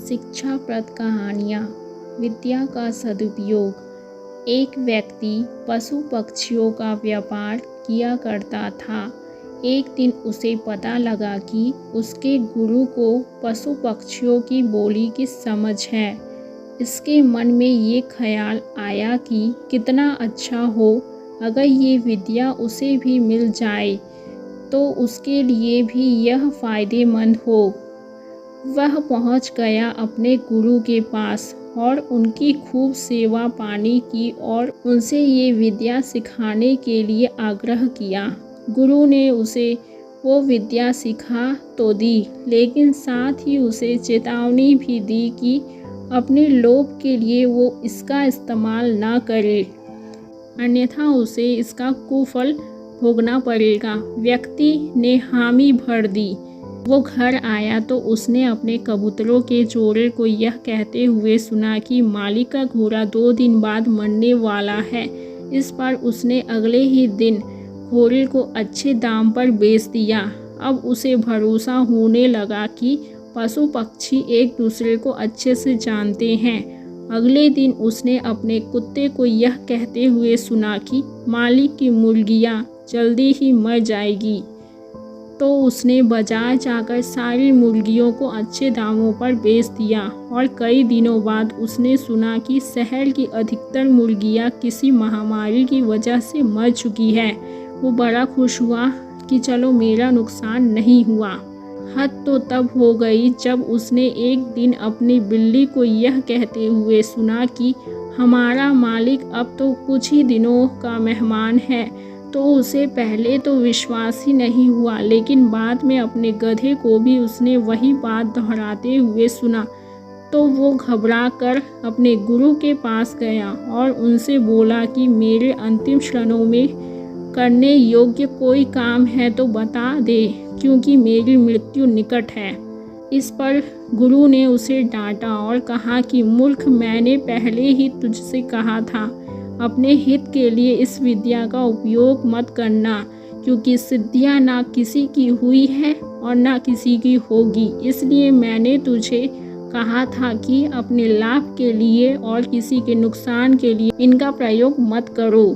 शिक्षाप्रद कहानियाँ। विद्या का सदुपयोग। एक व्यक्ति पशु पक्षियों का व्यापार किया करता था। एक दिन उसे पता लगा कि उसके गुरु को पशु पक्षियों की बोली की समझ है। इसके मन में ये ख्याल आया कि कितना अच्छा हो अगर ये विद्या उसे भी मिल जाए तो उसके लिए भी यह फ़ायदेमंद हो। वह पहुंच गया अपने गुरु के पास और उनकी खूब सेवा पानी की और उनसे ये विद्या सिखाने के लिए आग्रह किया। गुरु ने उसे वो विद्या सिखा तो दी, लेकिन साथ ही उसे चेतावनी भी दी कि अपने लोभ के लिए वो इसका इस्तेमाल ना करे, अन्यथा उसे इसका कुफल भोगना पड़ेगा। व्यक्ति ने हामी भर दी। वो घर आया तो उसने अपने कबूतरों के जोड़े को यह कहते हुए सुना कि मालिक का घोड़ा 2 दिन बाद मरने वाला है। इस पर उसने अगले ही दिन घोड़े को अच्छे दाम पर बेच दिया। अब उसे भरोसा होने लगा कि पशु पक्षी एक दूसरे को अच्छे से जानते हैं। अगले दिन उसने अपने कुत्ते को यह कहते हुए सुना कि मालिक की मुर्गियाँ जल्दी ही मर जाएगी, तो उसने बाजार जाकर सारी मुर्गियों को अच्छे दामों पर बेच दिया। और कई दिनों बाद उसने सुना कि शहर की अधिकतर मुर्गियाँ किसी महामारी की वजह से मर चुकी है। वो बड़ा खुश हुआ कि चलो मेरा नुकसान नहीं हुआ। हद तो तब हो गई जब उसने एक दिन अपनी बिल्ली को यह कहते हुए सुना कि हमारा मालिक अब तो कुछ ही दिनों का मेहमान है। तो उसे पहले तो विश्वास ही नहीं हुआ, लेकिन बाद में अपने गधे को भी उसने वही बात दोहराते हुए सुना। तो वो घबरा कर अपने गुरु के पास गया और उनसे बोला कि मेरे अंतिम क्षणों में करने योग्य कोई काम है तो बता दे, क्योंकि मेरी मृत्यु निकट है। इस पर गुरु ने उसे डांटा और कहा कि मूर्ख, मैंने पहले ही तुझसे कहा था अपने हित के लिए इस विद्या का उपयोग मत करना, क्योंकि सिद्धियां ना किसी की हुई है और ना किसी की होगी। इसलिए मैंने तुझे कहा था कि अपने लाभ के लिए और किसी के नुकसान के लिए इनका प्रयोग मत करो।